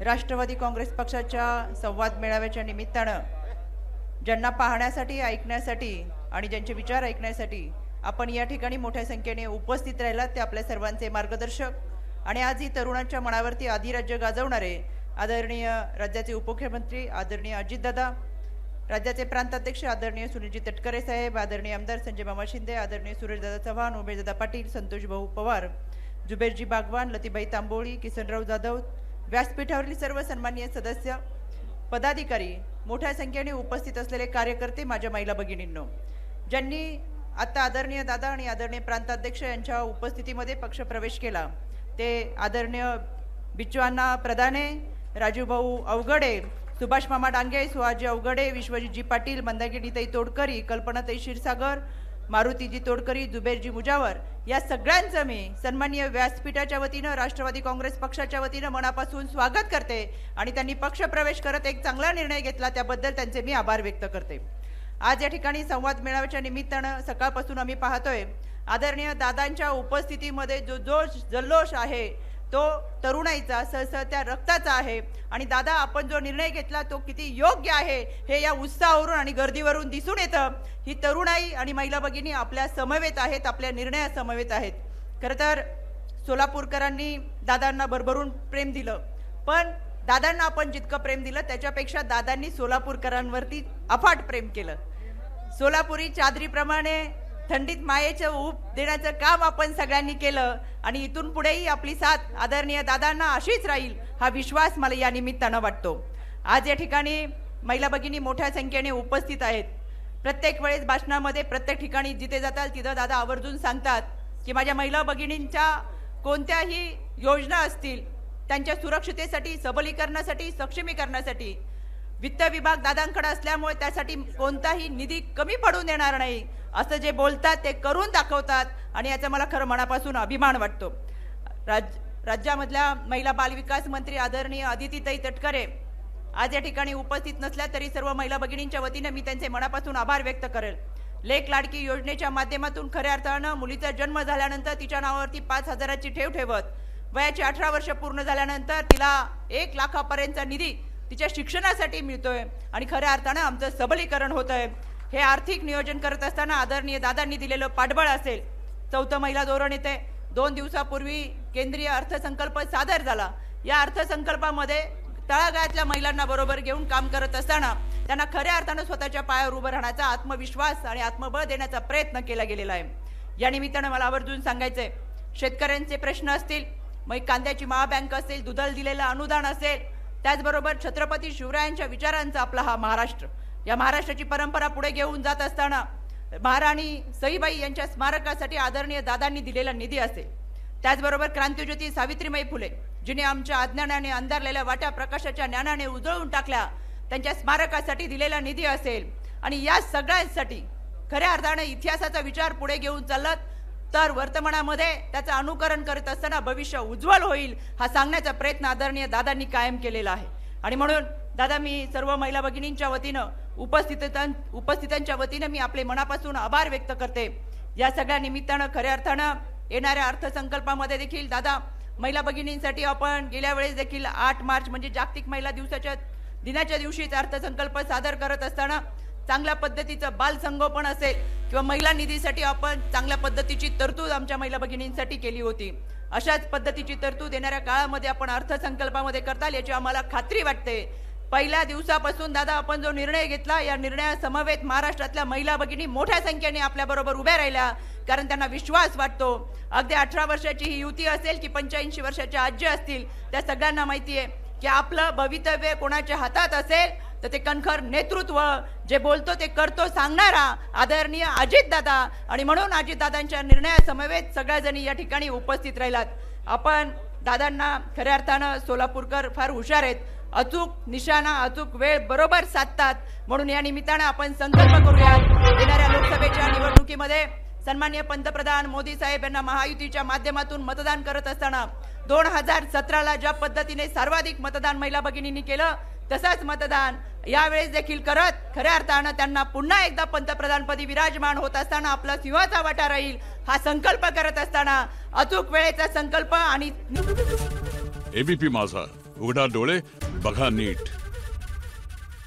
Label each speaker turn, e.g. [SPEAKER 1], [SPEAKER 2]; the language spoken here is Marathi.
[SPEAKER 1] राष्ट्रवादी काँग्रेस पक्षाच्या संवाद मेळाव्याच्या निमित्तानं ज्यांना पाहण्यासाठी, ऐकण्यासाठी आणि ज्यांचे विचार ऐकण्यासाठी आपण या ठिकाणी मोठ्या संख्येने उपस्थित राहिलात ते आपल्या सर्वांचे मार्गदर्शक आणि आज ही तरुणांच्या मनावरती अधिराज्य गाजवणारे आदरणीय राज्याचे उपमुख्यमंत्री आदरणीय अजितदादा, राज्याचे प्रांताध्यक्ष आदरणीय सुनीलजी तटकरे साहेब, आदरणीय आमदार संजय मामा शिंदे, आदरणीय सुरेशदादा चव्हाण, उमेशदादा पाटील, संतोष भाऊ पवार, जुबेरजी बागवान, लतीबाई तांबोळी, किसनराव जाधव, व्यासपीठावरील सर्व सन्माननीय सदस्य, पदाधिकारी, मोठ्या संख्येने उपस्थित असलेले कार्यकर्ते, माझ्या महिला भगिनींनो, ज्यांनी आता आदरणीय दादा आणि आदरणीय प्रांताध्यक्ष यांच्या उपस्थितीमध्ये पक्ष प्रवेश केला ते आदरणीय बिच्चू प्रधाने, राजूभाऊ अवघडे, सुभाष मामा डांगे, सुहाजी अवघडे, विश्वजितजी पाटील, मंदाकिनीताई तोडकरी, कल्पनाताई क्षीरसागर, मारुतीजी तोडकरी, जुबेरजी मुजावर, या सगळ्यांचं मी सन्माननीय व्यासपीठाच्या वतीनं राष्ट्रवादी काँग्रेस पक्षाच्या वतीनं मनापासून स्वागत करते आणि त्यांनी पक्ष प्रवेश करत एक चांगला निर्णय घेतला त्याबद्दल त्यांचे मी आभार व्यक्त करते। आज या ठिकाणी संवाद मेळाव्याच्या निमित्तानं सकाळपासून आम्ही पाहतोय आदरणीय दादांच्या उपस्थितीमध्ये जो जोश जल्लोष आहे तो तरुणाईचा, सहसहत्या रक्ताचा आहे आणि दादा आपण जो निर्णय घेतला तो किती योग्य आहे हे या उत्साहावरून आणि गर्दीवरून दिसून येतं। ही तरुणाई आणि महिला भगिनी आपल्या समवेत आहेत, आपल्या निर्णयासमवेत आहेत। खरं तर सोलापूरकरांनी दादांना भरभरून प्रेम दिलं, पण दादांना आपण जितकं प्रेम दिलं त्याच्यापेक्षा दादांनी सोलापूरकरांवरती अफाट प्रेम केलं। सोलापुरी चादरीप्रमाणे थंडीत मायेचं ऊब देण्याचं काम आपण सगळ्यांनी केलं आणि इथून पुढेही आपली साथ आदरणीय दादांना अशीच राहील हा विश्वास मला या निमित्तानं वाटतो। आज या ठिकाणी महिला भगिनी मोठ्या संख्येने उपस्थित आहेत। प्रत्येक वेळेस भाषणामध्ये प्रत्येक ठिकाणी जिथे जातात तिथं दादा आवर्जून सांगतात की माझ्या महिला भगिनींच्या कोणत्याही योजना असतील त्यांच्या सुरक्षितेसाठी, सबलीकरणासाठी, सक्षमीकरणासाठी वित्त विभाग दादांकडे असल्यामुळे त्यासाठी कोणताही निधी कमी पडून देणार नाही असं जे बोलतात ते करून दाखवतात आणि याचा मला खरं मनापासून अभिमान वाटतो। राज्यामधल्या महिला बालविकास मंत्री आदरणीय अदितीताई तटकरे आज या ठिकाणी उपस्थित नसल्या तरी सर्व महिला भगिनींच्या वतीने मी त्यांचे मनापासून आभार व्यक्त करेल। लेक लाडकी योजनेच्या माध्यमातून खऱ्या अर्थानं मुलीचा जन्म झाल्यानंतर तिच्या नावावरती 5,000ची ठेव ठेवत वयाची 18 वर्ष पूर्ण झाल्यानंतर तिला 1 लाखापर्यंतचा निधी तिच्या शिक्षणासाठी मिळतोय आणि खऱ्या अर्थानं आमचं सबलीकरण होतंय। हे आर्थिक नियोजन करत असताना आदरणीय दादांनी दिलेलं पाठबळ असेल। 4थं महिला धोरण येते 2 दिवसापूर्वी केंद्रीय अर्थसंकल्प सादर झाला। या अर्थसंकल्पामध्ये तळागाळातल्या महिलांना बरोबर घेऊन काम करत असताना त्यांना खऱ्या अर्थानं स्वतःच्या पायावर उभं राहण्याचा आत्मविश्वास आणि आत्मबळ देण्याचा प्रयत्न केला गेलेला आहे। या निमित्तानं मला आवर्जून सांगायचंय, शेतकऱ्यांचे प्रश्न असतील, मग कांद्याची महाबँक असेल, दुधाला दिलेलं अनुदान असेल, त्याचबरोबर छत्रपती शिवरायांच्या विचारांचा आपला हा महाराष्ट्र, या महाराष्ट्राची परंपरा पुढे घेऊन जात असताना महाराणी सईबाई यांच्या स्मारकासाठी आदरणीय दादांनी दिलेला निधी असेल, त्याचबरोबर क्रांतिज्योती सावित्रीबाई फुले जिने आमच्या अज्ञानाने अंधारलेल्या वाट्या प्रकाशाच्या ज्ञानाने उजळून टाकल्या त्यांच्या स्मारकासाठी दिलेला निधी असेल आणि या सगळ्यांसाठी खऱ्या अर्थाने इतिहासाचा विचार पुढे घेऊन चालत तर वर्तमानामध्ये त्याचं अनुकरण करत असताना भविष्य उज्ज्वल होईल हा सांगण्याचा प्रयत्न आदरणीय दादांनी कायम केलेला आहे। आणि म्हणून दादा मी सर्व महिला भगिनींच्या वतीनं उपस्थितांच्या वतीनं मी आपले मनापासून आभार व्यक्त करते। या सगळ्या निमित्तानं खऱ्या अर्थानं येणाऱ्या अर्थसंकल्पामध्ये देखील दादा महिला भगिनींसाठी आपण गेल्या वेळेस देखील 8 मार्च म्हणजे जागतिक महिला दिनाच्या दिवशीच अर्थसंकल्प सादर करत असताना चांगल्या पद्धतीचं बालसंगोपन असेल किंवा महिला निधीसाठी आपण चांगल्या पद्धतीची तरतूद आमच्या महिला भगिनींसाठी केली होती। अशाच पद्धतीची तरतूद येणाऱ्या काळामध्ये आपण अर्थसंकल्पामध्ये करताल याची आम्हाला खात्री वाटते। पहिल्या दिवसापासून दादा आपण जो निर्णय घेतला या निर्णयासमवेत महाराष्ट्रातल्या महिला भगिनी मोठ्या संख्येने आपल्याबरोबर उभ्या राहिल्या, कारण त्यांना विश्वास वाटतो। अगदी 18 वर्षाची ही युती असेल की 85 वर्षाच्या आजी असतील, त्या सगळ्यांना माहिती आहे की आपलं भवितव्य कोणाच्या हातात असेल तर ते कणखर नेतृत्व जे बोलतो ते करतो सांगणारा आदरणीय अजितदादा आणि म्हणून अजितदादांच्या निर्णयासमवेत सगळ्याजणी या ठिकाणी उपस्थित राहिलात। आपण दादांना खऱ्या अर्थानं सोलापूरकर फार हुशार आहेत, अचूक निशाणा अचूक वेळ बरोबर साधतात, म्हणून या निमित्तानं आपण संकल्प करूयात येणाऱ्या लोकसभेच्या निवडणुकीमध्ये सन्माननीय पंतप्रधान मोदी साहेब यांना महायुतीच्या माध्यमातून मतदान करत असताना 2017ला ज्या पद्धतीने सर्वाधिक मतदान महिला भगिनींनी केलं तसंच मतदान यावेळेस देखील करत खऱ्या अर्थानं त्यांना पुन्हा एकदा पंतप्रधानपदी विराजमान होत असताना आपला सिंहाचा वाटा राहील हा संकल्प करत असताना अचूक वेळेचा संकल्प आणि
[SPEAKER 2] एबीपी माझा, उघडा डोळे बघा नीट.